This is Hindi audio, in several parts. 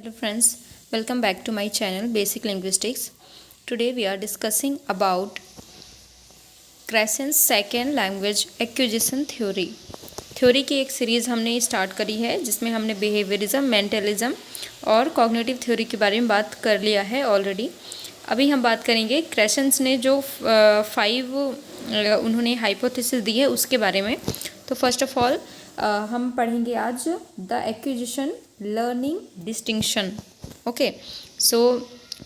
Hello friends, welcome back to my channel Basic Linguistics. Today we are discussing about Krashen's second language acquisition theory की एक सीरीज़ हमने स्टार्ट करी है जिसमें हमने बिहेवियरिज्म, मेंटलिज्म और कॉग्निटिव थ्योरी के बारे में बात कर लिया है ऑलरेडी। अभी हम बात करेंगे क्रेसेंस ने जो 5 उन्होंने हाइपोथेसिस दी है उसके बारे में। तो फर्स्ट ऑफ ऑल हम पढ़ेंगे आज the acquisition learning distinction. Okay, so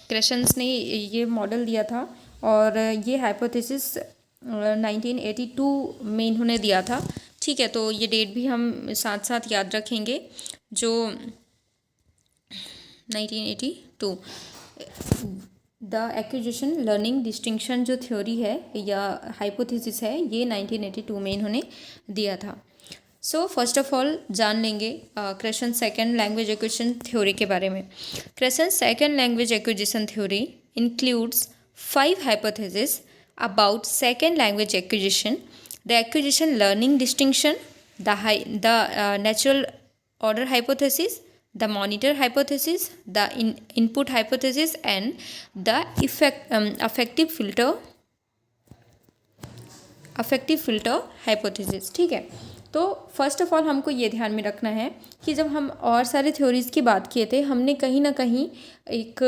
Krashen's ने ये मॉडल दिया था और ये हाइपोथेसिस 1982 में इन्होंने दिया था। ठीक है, तो ये डेट भी हम साथ साथ याद रखेंगे। जो 1982 द एक्विजिशन लर्निंग डिस्टिंक्शन जो थ्योरी है या हाइपोथेसिस है ये 1982 में इन्होंने दिया था। सो फर्स्ट ऑफ ऑल जान लेंगे Krashen's second language acquisition theory के बारे में। Krashen's second language acquisition theory includes 5 hypotheses about second language acquisition: the acquisition learning distinction, the natural order hypothesis, the monitor hypothesis, the input hypothesis, and the affective filter hypothesis। ठीक है, तो फर्स्ट ऑफ ऑल हमको ये ध्यान में रखना है कि जब हम और सारे थ्योरीज़ की बात किए थे हमने कहीं ना कहीं एक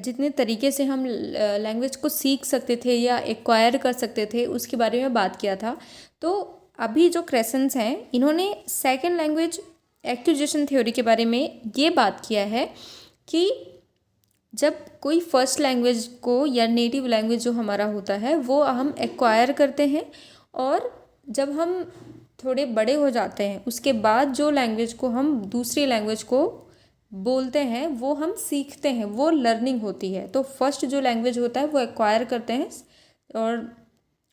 जितने तरीके से हम लैंग्वेज को सीख सकते थे या एक्वायर कर सकते थे उसके बारे में बात किया था। तो अभी जो क्रेसेंस हैं इन्होंने सेकंड लैंग्वेज एक्विजिशन थ्योरी के बारे में ये बात किया है कि जब कोई फर्स्ट लैंग्वेज को या नेटिव लैंग्वेज जो हमारा होता है वो हम एक्वायर करते हैं और जब हम थोड़े बड़े हो जाते हैं उसके बाद जो लैंग्वेज को हम दूसरी लैंग्वेज को बोलते हैं वो हम सीखते हैं, वो लर्निंग होती है। तो फर्स्ट जो लैंग्वेज होता है वो एक्वायर करते हैं और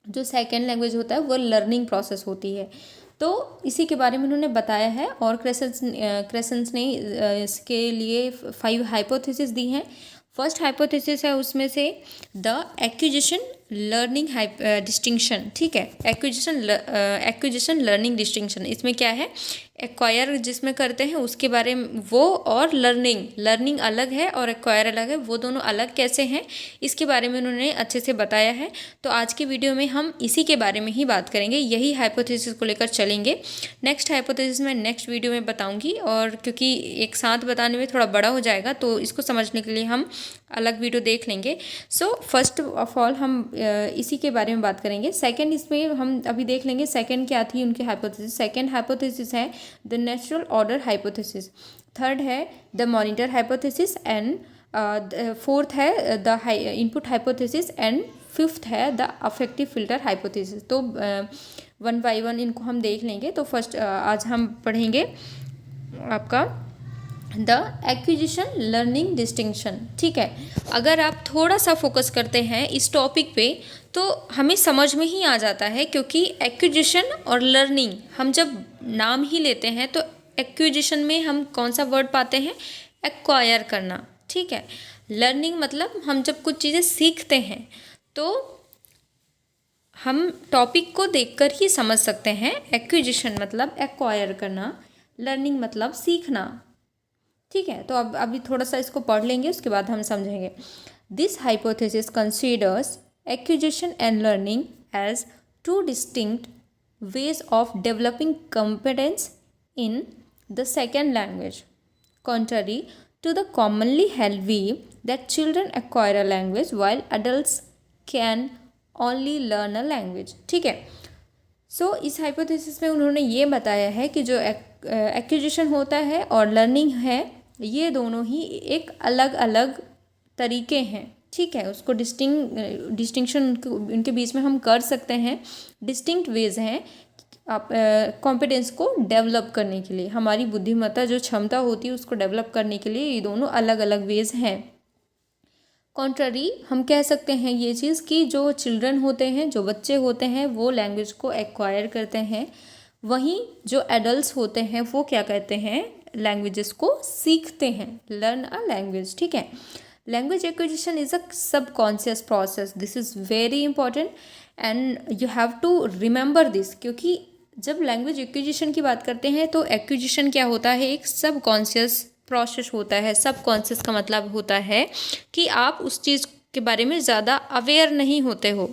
जो सेकंड लैंग्वेज होता है वो लर्निंग प्रोसेस होती है। तो इसी के बारे में उन्होंने बताया है और क्रेसेंस ने इसके लिए 5 हाइपोथेसिस दी हैं। फर्स्ट हाइपोथेसिस है उसमें से द एक्विजिशन लर्निंग डिस्टिंक्शन। ठीक है, एक्विजिशन लर्निंग डिस्टिंक्शन, इसमें क्या है, एक्वायर जिसमें करते हैं उसके बारे में वो, और लर्निंग अलग है और एक्वायर अलग है, वो दोनों अलग कैसे हैं इसके बारे में उन्होंने अच्छे से बताया है। तो आज के वीडियो में हम इसी के बारे में ही बात करेंगे, यही हाइपोथेसिस को लेकर चलेंगे। नेक्स्ट हाइपोथेसिस मैं नेक्स्ट वीडियो में बताऊंगी और क्योंकि एक साथ बताने में थोड़ा बड़ा हो जाएगा तो इसको समझने के लिए हम अलग वीडियो देख लेंगे। सो फर्स्ट ऑफ ऑल हम इसी के बारे में बात करेंगे। सेकंड इसमें हम अभी देख लेंगे सेकंड क्या थी उनकी हाइपोथेसिस। सेकंड हाइपोथेसिस है the natural order hypothesis. Third है the monitor hypothesis and fourth है the input hypothesis and fifth है द अफेक्टिव फिल्टर हाइपोथेसिस। तो वन बाय वन इनको हम देख लेंगे। तो फर्स्ट आज हम पढ़ेंगे आपका द एक्विजिशन लर्निंग डिस्टिंक्शन। ठीक है, अगर आप थोड़ा सा फोकस करते हैं इस टॉपिक पे तो हमें समझ में ही आ जाता है, क्योंकि एक्विजिशन और लर्निंग हम जब नाम ही लेते हैं तो एक्विजिशन में हम कौन सा वर्ड पाते हैं, एक्वायर करना। ठीक है, लर्निंग मतलब हम जब कुछ चीज़ें सीखते हैं तो हम टॉपिक को देखकर ही समझ सकते हैं। एक्विजिशन मतलब एक्वायर करना, लर्निंग मतलब सीखना। ठीक है, तो अब अभी थोड़ा सा इसको पढ़ लेंगे उसके बाद हम समझेंगे। This hypothesis considers acquisition and learning as 2 distinct ways of developing competence in the second language, contrary to the commonly held view that children acquire a language while adults can only learn a language। ठीक है, सो इस हाइपोथेसिस में उन्होंने ये बताया है कि जो एक्विजिशन होता है और लर्निंग है ये दोनों ही एक अलग अलग तरीके हैं। ठीक है, उसको डिस्टिंक्शन उनके बीच में हम कर सकते हैं। डिस्टिंक्ट वेज हैं आप कॉम्पिटेंस को डेवलप करने के लिए, हमारी बुद्धिमत्ता जो क्षमता होती है उसको डेवलप करने के लिए ये दोनों अलग अलग वेज हैं। कॉन्ट्ररी हम कह सकते हैं ये चीज़ कि जो चिल्ड्रन होते हैं, जो बच्चे होते हैं वो लैंग्वेज को एक्वायर करते हैं, वहीं जो एडल्ट्स होते हैं वो क्या कहते हैं, लैंग्वेजेस को सीखते हैं, लर्न अ लैंग्वेज। ठीक है, language acquisition is a subconscious process. This is very important and you have to remember this, क्योंकि जब लैंग्वेज एक्विजिशन की बात करते हैं तो एक्विजिशन क्या होता है, एक सबकॉन्शियस प्रोसेस होता है। सबकॉन्शियस का मतलब होता है कि आप उस चीज़ के बारे में ज़्यादा अवेयर नहीं होते हो,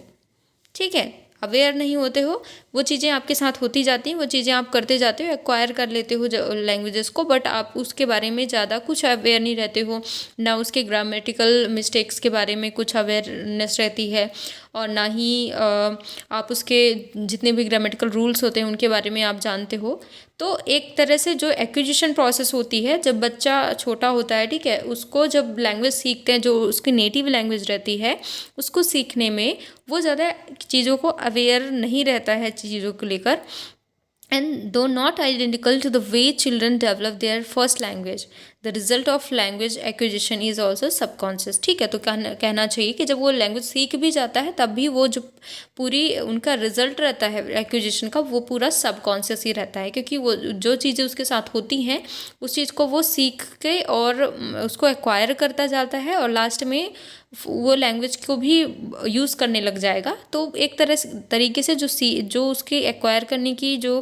ठीक है, अवेयर नहीं होते हो, वो चीज़ें आपके साथ होती जाती हैं, वो चीज़ें आप करते जाते हो, एक्वायर कर लेते हो लैंग्वेजेस को, बट आप उसके बारे में ज़्यादा कुछ अवेयर नहीं रहते हो, ना उसके ग्रामेटिकल मिस्टेक्स के बारे में कुछ अवेयरनेस रहती है, और ना ही आप उसके जितने भी ग्रामेटिकल रूल्स होते हैं उनके बारे में आप जानते हो। तो एक तरह से जो एक्विजिशन प्रोसेस होती है, जब बच्चा छोटा होता है, ठीक है, उसको जब लैंग्वेज सीखते हैं, जो उसकी नेटिव लैंग्वेज रहती है, उसको सीखने में वो ज़्यादा चीज़ों को अवेयर नहीं रहता है चीज़ों को लेकर, and though not identical to the way children develop their first language, the result of language acquisition is also subconscious। ठीक है, तो कहना चाहिए कि जब वो लैंग्वेज सीख भी जाता है तब भी वो जो पूरी उनका रिजल्ट रहता है एक्विजिशन का, वो पूरा सबकॉन्शियस ही रहता है, क्योंकि वो जो चीज़ें उसके साथ होती हैं उस चीज़ को वो सीख के और उसको एक्वायर करता जाता है, और लास्ट में वो लैंग्वेज को भी यूज़ करने लग जाएगा। तो एक तरीके से जो उसके एक्वायर करने की जो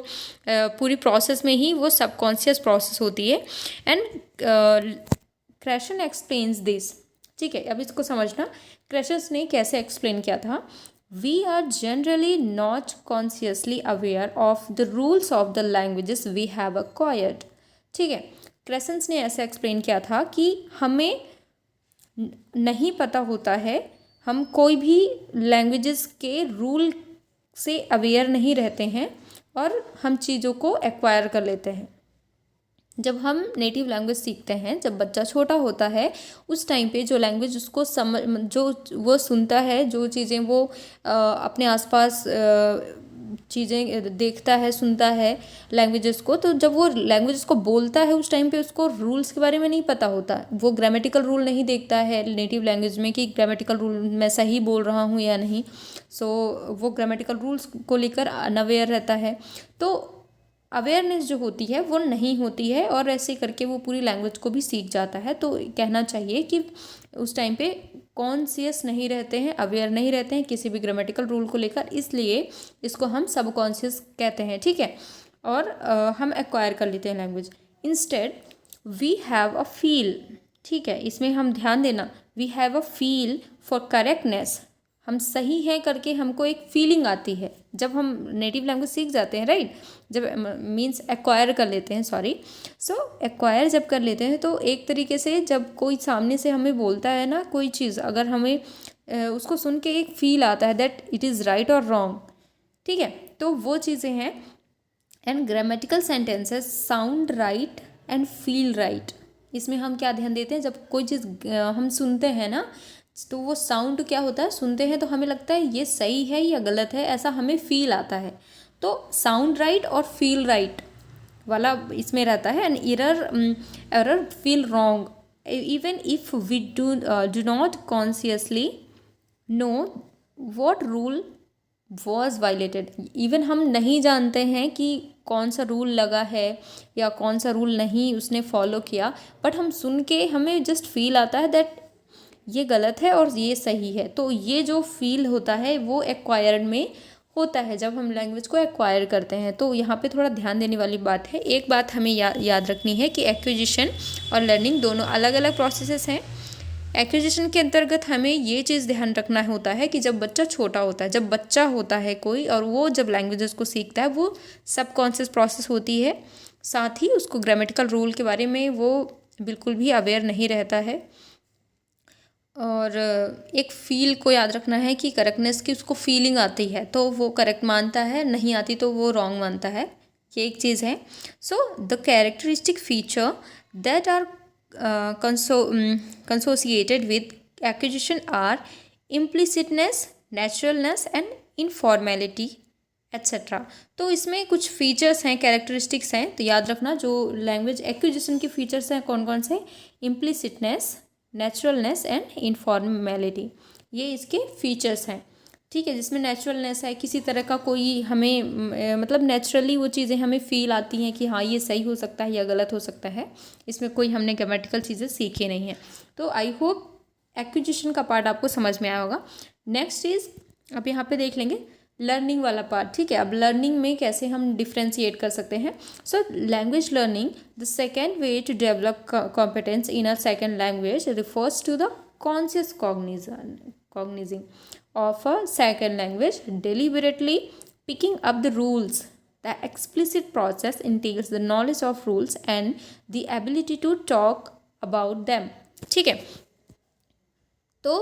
पूरी प्रोसेस में ही वो सबकॉन्शियस प्रोसेस होती है। एंड क्रेशन एक्सप्लेन्स दिस, ठीक है, अब इसको समझना क्रेशंस ने कैसे एक्सप्लेन किया था। We are generally not consciously aware of the rules of the languages we have acquired, ठीक है, क्रेशंस ने ऐसे एक्सप्लेन किया था कि हमें नहीं पता होता है, हम कोई भी लैंग्वेजेस के रूल से अवेयर नहीं रहते हैं और हम चीज़ों को एक्वायर कर लेते हैं। जब हम नेटिव लैंग्वेज सीखते हैं, जब बच्चा छोटा होता है, उस टाइम पे जो लैंग्वेज उसको जो वो सुनता है, जो चीज़ें वो अपने आसपास चीज़ें देखता है, सुनता है लैंग्वेजेस को, तो जब वो लैंग्वेजेस को बोलता है उस टाइम पे उसको रूल्स के बारे में नहीं पता होता, वो ग्रामेटिकल रूल नहीं देखता है नेटिव लैंग्वेज में कि ग्रामेटिकल रूल मैं सही बोल रहा हूँ या नहीं। सो वो ग्रामेटिकल रूल्स को लेकर अनअवेयर रहता है, तो अवेयरनेस जो होती है वो नहीं होती है, और ऐसे करके वो पूरी लैंग्वेज को भी सीख जाता है। तो कहना चाहिए कि उस टाइम पे कॉन्शियस नहीं रहते हैं, अवेयर नहीं रहते हैं किसी भी ग्रामेटिकल रूल को लेकर, इसलिए इसको हम सबकॉन्शियस कहते हैं, ठीक है, और हम एक्वायर कर लेते हैं language. Instead we have a feel, ठीक है, इसमें हम ध्यान देना, we have a feel for correctness, हम सही हैं करके हमको एक फीलिंग आती है जब हम नेटिव लैंग्वेज सीख जाते हैं, राइट, जब मीन्स एक्वायर कर लेते हैं, सॉरी, सो एक्वायर जब कर लेते हैं तो एक तरीके से जब कोई सामने से हमें बोलता है ना कोई चीज़, अगर हमें उसको सुन के एक फील आता है दैट इट इज़ राइट और रॉन्ग, ठीक है, तो वो चीज़ें हैं। And grammatical sentences sound right and feel right, इसमें हम क्या ध्यान देते हैं, जब कोई चीज़ हम सुनते हैं ना, तो वो साउंड क्या होता है, सुनते हैं तो हमें लगता है ये सही है या गलत है, ऐसा हमें फील आता है, तो साउंड राइट और फील राइट वाला इसमें रहता है। And error feel wrong even if we do not consciously know what rule was violated, even हम नहीं जानते हैं कि कौन सा रूल लगा है या कौन सा रूल नहीं उसने फॉलो किया, बट हम सुन के हमें जस्ट फील आता है दैट ये गलत है और ये सही है। तो ये जो फील होता है वो एक्वायर्ड में होता है जब हम लैंग्वेज को एक्वायर करते हैं। तो यहाँ पे थोड़ा ध्यान देने वाली बात है, एक बात हमें याद रखनी है कि एक्विजिशन और लर्निंग दोनों अलग अलग प्रोसेसेस हैं। एक्विजिशन के अंतर्गत हमें ये चीज़ ध्यान रखना होता है कि जब बच्चा छोटा होता है, जब बच्चा होता है कोई और वो जब लैंग्वेजेस को सीखता है, वो सबकॉन्शियस प्रोसेस होती है, साथ ही उसको ग्रामेटिकल रूल के बारे में वो बिल्कुल भी अवेयर नहीं रहता है। और एक फ़ील को याद रखना है कि करेक्टनेस की उसको फीलिंग आती है तो वो करेक्ट मानता है, नहीं आती तो वो रॉन्ग मानता है, ये एक चीज़ है। So the characteristic feature that are associated with acquisition are implicitness, naturalness and informality et cetera. तो इसमें कुछ फीचर्स हैं, कैरेक्टरिस्टिक्स हैं, तो याद रखना जो लैंग्वेज एक्विजिशन के फीचर्स हैं कौन कौन से, इम्प्लिसिटनेस, नेचुरलनेस एंड इनफॉर्मेलिटी, ये इसके फीचर्स हैं, ठीक है, जिसमें नेचुरलनेस है, किसी तरह का कोई हमें मतलब नेचुरली वो चीज़ें हमें फील आती हैं कि हाँ ये सही हो सकता है या गलत हो सकता है, इसमें कोई हमने ग्रामेटिकल चीज़ें सीखी नहीं है। तो आई होप एक्विजिशन का पार्ट आपको समझ में आया होगा। नेक्स्ट इज़ अब यहाँ पे देख लेंगे लर्निंग वाला पार्ट, ठीक है। अब लर्निंग में कैसे हम डिफ्रेंशिएट कर सकते हैं। So language learning, the second way to develop competence in a second language refers to the conscious cognizing of a second language, deliberately picking up the rules. The explicit process entails the knowledge of rules and the ability to talk about them, ठीक है। तो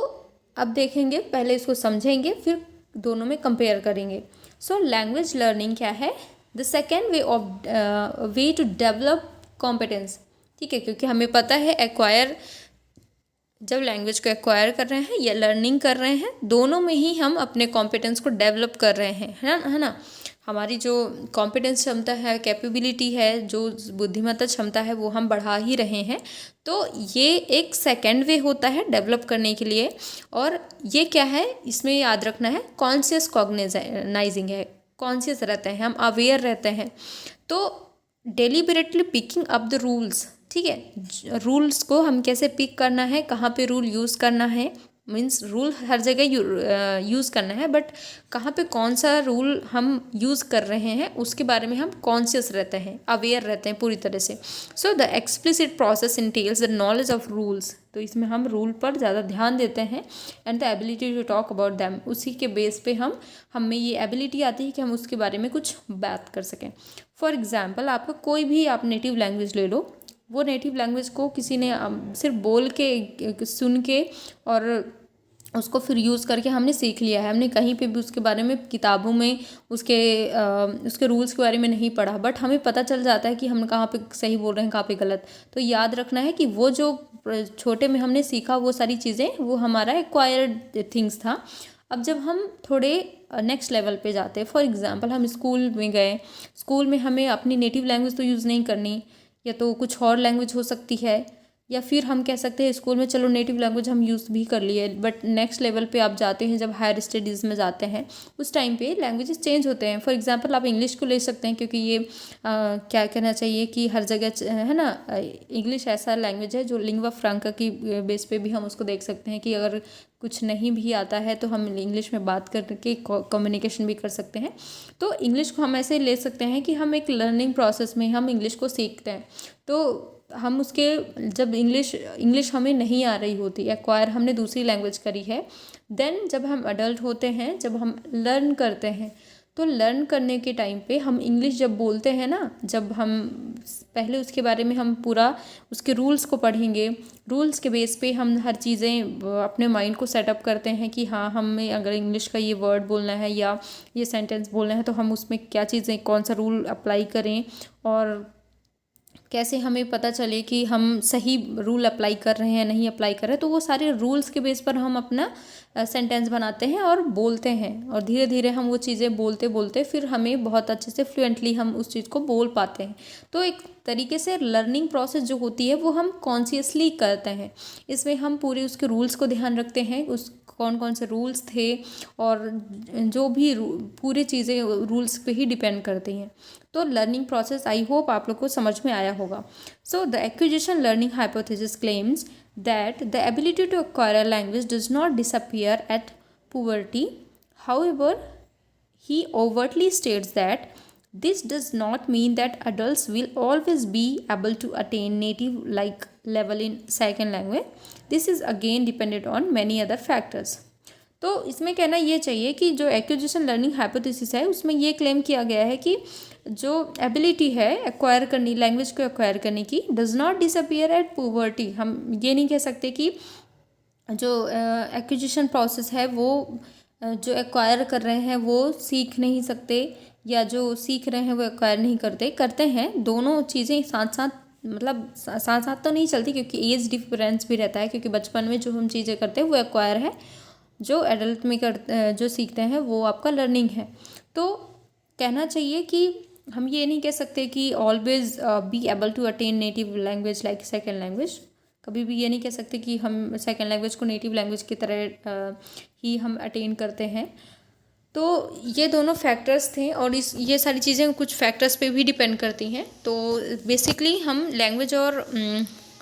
अब देखेंगे, पहले इसको समझेंगे फिर दोनों में कंपेयर करेंगे। सो लैंग्वेज लर्निंग क्या है? The second way to develop competence, ठीक है, क्योंकि हमें पता है एक्वायर, जब लैंग्वेज को एक्वायर कर रहे हैं या लर्निंग कर रहे हैं, दोनों में ही हम अपने कॉम्पिटेंस को डेवलप कर रहे हैं, है ना। हमारी जो कॉम्पिटेंस क्षमता है, कैपेबिलिटी है, जो बुद्धिमत्ता क्षमता है, वो हम बढ़ा ही रहे हैं। तो ये एक सेकेंड वे होता है डेवलप करने के लिए। और ये क्या है, इसमें याद रखना है, कॉन्शियस कॉग्नाइजिंग है, कॉन्शियस रहते हैं हम, अवेयर रहते हैं। तो deliberately picking up the rules, ठीक है, रूल्स को हम कैसे पिक करना है, कहाँ पे रूल यूज़ करना है, मीन्स रूल हर जगह यूज़ करना है, बट कहाँ पे कौन सा रूल हम यूज़ कर रहे हैं उसके बारे में हम कॉन्शियस रहते हैं, अवेयर रहते हैं पूरी तरह से। So the explicit process entails the knowledge of rules, तो इसमें हम रूल पर ज़्यादा ध्यान देते हैं, and the ability to talk about them, उसी के बेस पे हमें ये एबिलिटी आती है कि हम उसके बारे में कुछ बात कर सकें। फॉर एग्ज़ाम्पल, आपका कोई भी आप नेटिव लैंग्वेज ले लो, वो नेटिव लैंग्वेज को किसी ने सिर्फ बोल के, सुन के और उसको फिर यूज़ करके हमने सीख लिया है, हमने कहीं पे भी उसके बारे में किताबों में उसके रूल्स के बारे में नहीं पढ़ा, बट हमें पता चल जाता है कि हम कहाँ पे सही बोल रहे हैं, कहाँ पे गलत। तो याद रखना है कि वो जो छोटे में हमने सीखा वो सारी चीज़ें, वो हमारा एक्वायर्ड थिंग्स था। अब जब हम थोड़े नेक्स्ट लेवल पे जाते हैं, फॉर एग्ज़ाम्पल हम स्कूल में गए, स्कूल में हमें अपनी नेटिव लैंग्वेज तो यूज़ नहीं करनी, या तो कुछ और लैंग्वेज हो सकती है, या फिर हम कह सकते हैं स्कूल में चलो नेटिव लैंग्वेज हम यूज़ भी कर लिए, बट नेक्स्ट लेवल पे आप जाते हैं, जब हायर स्टडीज़ में जाते हैं, उस टाइम पे लैंग्वेजेस चेंज होते हैं। फॉर एग्जांपल आप इंग्लिश को ले सकते हैं, क्योंकि ये क्या कहना चाहिए कि हर जगह है ना, इंग्लिश ऐसा लैंग्वेज है जो लिंग्वा फ्रैंका की बेस पे भी हम उसको देख सकते हैं कि अगर कुछ नहीं भी आता है तो हम इंग्लिश में बात करके कम्युनिकेशन भी कर सकते हैं। तो इंग्लिश को हम ऐसे ले सकते हैं कि हम एक लर्निंग प्रोसेस में हम इंग्लिश को सीखते हैं। तो हम उसके, जब इंग्लिश हमें नहीं आ रही होती, एक्वायर हमने दूसरी लैंग्वेज करी है, देन जब हम अडल्ट होते हैं, जब हम लर्न करते हैं, तो लर्न करने के टाइम पे हम इंग्लिश जब बोलते हैं ना, जब हम पहले उसके बारे में हम पूरा उसके रूल्स को पढ़ेंगे, रूल्स के बेस पे हम हर चीज़ें अपने माइंड को सेटअप करते हैं कि हाँ, हमें अगर इंग्लिश का ये वर्ड बोलना है या ये सेंटेंस बोलना है तो हम उसमें क्या चीज़ें, कौन सा रूल अप्लाई करें, और कैसे हमें पता चले कि हम सही रूल अप्लाई कर रहे हैं, नहीं अप्लाई कर रहे हैं। तो वो सारे रूल्स के बेस पर हम अपना सेंटेंस बनाते हैं और बोलते हैं, और धीरे धीरे हम वो चीज़ें बोलते बोलते फिर हमें बहुत अच्छे से फ्लुएंटली हम उस चीज़ को बोल पाते हैं। तो एक तरीके से लर्निंग प्रोसेस जो होती है वो हम कॉन्शियसली करते हैं, इसमें हम पूरे उसके रूल्स को ध्यान रखते हैं, उस कौन कौन से रूल्स थे, और जो भी पूरी चीज़ें रूल्स पे ही डिपेंड करती हैं। तो लर्निंग प्रोसेस आई होप आप लोग को समझ में आया होगा। So the acquisition learning hypothesis claims that the ability to acquire a language does not disappear at puberty. However, he overtly states that this does not mean that adults will always be able to attain native like level in second language. This is again dependent on many other factors. तो इसमें कहना ये चाहिए कि जो एक्विजिशन लर्निंग हाइपोथेसिस है उसमें ये क्लेम किया गया है कि जो एबिलिटी है एक्वायर करनी, लैंग्वेज को एक्वायर करने की, does not disappear at puberty. हम ये नहीं कह सकते कि जो एक्विजिशन प्रोसेस है वो जो एक्वायर कर रहे हैं वो सीख नहीं सकते, या जो सीख रहे हैं वो एक्वायर नहीं करते हैं। दोनों चीज़ें साथ साथ, मतलब साथ साथ तो नहीं चलती, क्योंकि एज डिफरेंस भी रहता है, क्योंकि बचपन में जो हम चीज़ें करते हैं वो एक्वायर है, जो एडल्ट में जो सीखते हैं वो आपका लर्निंग है। तो कहना चाहिए कि हम ये नहीं कह सकते कि always be able to attain native language like second language. कभी भी ये नहीं कह सकते कि हम सेकेंड लैंग्वेज को नेटिव लैंग्वेज की तरह ही हम अटेन करते हैं। तो ये दोनों फैक्टर्स थे, और ये सारी चीज़ें कुछ फैक्टर्स पे भी डिपेंड करती हैं। तो बेसिकली हम लैंग्वेज और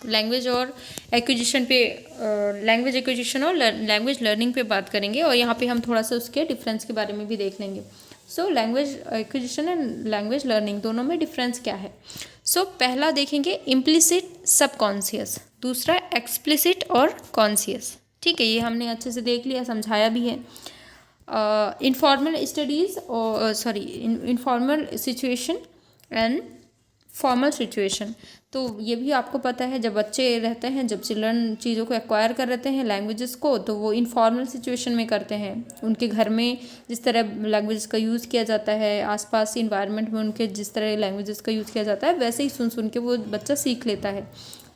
लैंग्वेज और एक्विजिशन पे लैंग्वेज एक्विजिशन और लैंग्वेज लर्निंग पे बात करेंगे, और यहाँ पे हम थोड़ा सा उसके डिफरेंस के बारे में भी देख लेंगे। So language acquisition and language learning दोनों में डिफरेंस क्या है। सो पहला देखेंगे इम्प्लिसिट सबकॉन्शियस, दूसरा एक्सप्लिसिट और कॉन्शियस। ठीक है, ये हमने अच्छे से देख लिया, समझाया भी है। इनफॉर्मल स्टडीज़ और informal situation and formal situation. तो ये भी आपको पता है, जब बच्चे रहते हैं, जब चिल्ड्रन चीज़ों को एक्वायर कर रहते हैं लैंग्वेजेस को, तो वो इनफॉर्मल सिचुएशन में करते हैं। उनके घर में जिस तरह लैंग्वेजेस का यूज़ किया जाता है, आसपास इन्वायरमेंट में उनके जिस तरह लैंग्वेजेस का यूज़ किया जाता है, वैसे ही सुन सुन के वो बच्चा सीख लेता है।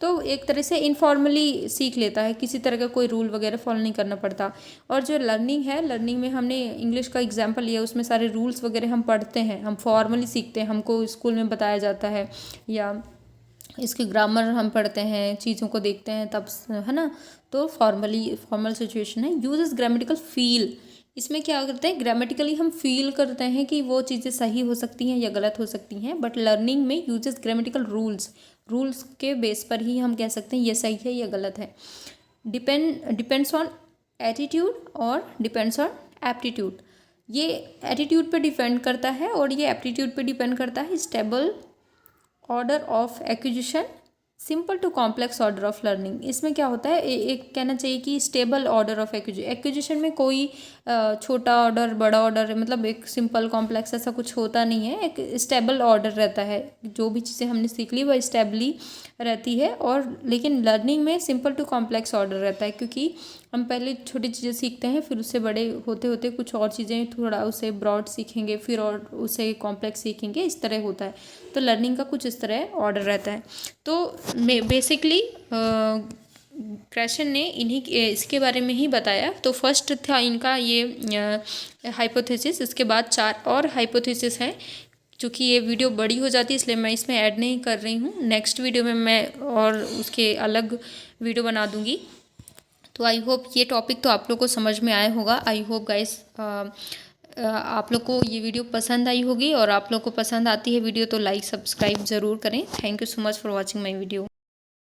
तो एक तरह से इनफॉर्मली सीख लेता है, किसी तरह का कोई रूल वगैरह फॉलो नहीं करना पड़ता। और जो लर्निंग है, लर्निंग में हमने इंग्लिश का एग्जांपल लिया, उसमें सारे रूल्स वगैरह हम पढ़ते हैं, हम फॉर्मली सीखते हैं, हमको स्कूल में बताया जाता है, या इसकी ग्रामर हम पढ़ते हैं, चीज़ों को देखते हैं तब, है ना। तो फॉर्मल सिचुएशन है। यूजेस ग्रामेटिकल फील, इसमें क्या करते हैं, ग्रामेटिकली हम फील करते हैं कि वो चीज़ें सही हो सकती हैं या गलत हो सकती हैं। बट लर्निंग में यूजेस ग्रामेटिकल रूल्स के बेस पर ही हम कह सकते हैं ये सही है या गलत है। डिपेंड्स ऑन एटीट्यूड और डिपेंड्स ऑन एप्टीट्यूड। ये एटीट्यूड पे डिपेंड करता है और ये एप्टीट्यूड पे डिपेंड करता है। Stable order of acquisition, simple to complex order of learning. इसमें क्या होता है, एक कहना चाहिए कि स्टेबल ऑर्डर ऑफ एक्विजिशन में कोई छोटा ऑर्डर बड़ा ऑर्डर, मतलब एक सिंपल कॉम्प्लेक्स ऐसा कुछ होता नहीं है, एक स्टेबल ऑर्डर रहता है। जो भी चीज़ें हमने सीख ली वह स्टेबली रहती है। और लेकिन लर्निंग में सिंपल टू कॉम्प्लेक्स ऑर्डर रहता है, क्योंकि हम पहले छोटी चीज़ें सीखते हैं, फिर उससे बड़े होते होते कुछ और चीज़ें थोड़ा उसे ब्रॉड सीखेंगे, फिर और उसे कॉम्प्लेक्स सीखेंगे, इस तरह होता है। तो लर्निंग का कुछ इस तरह ऑर्डर रहता है। तो बेसिकली क्रेशन ने इसके बारे में ही बताया। तो फर्स्ट था इनका ये हाइपोथेसिस, इसके बाद 4 और हाइपोथेसिस हैं। चूँकि ये वीडियो बड़ी हो जाती है इसलिए मैं इसमें ऐड नहीं कर रही हूँ। नेक्स्ट वीडियो में मैं और उसके अलग वीडियो बना दूँगी। तो आई होप ये टॉपिक तो आप लोग को समझ में आया होगा। आई होप गाइस आप लोग को ये वीडियो पसंद आई होगी, और आप लोग को पसंद आती है वीडियो तो लाइक सब्सक्राइब ज़रूर करें। Thank you so much for watching my video.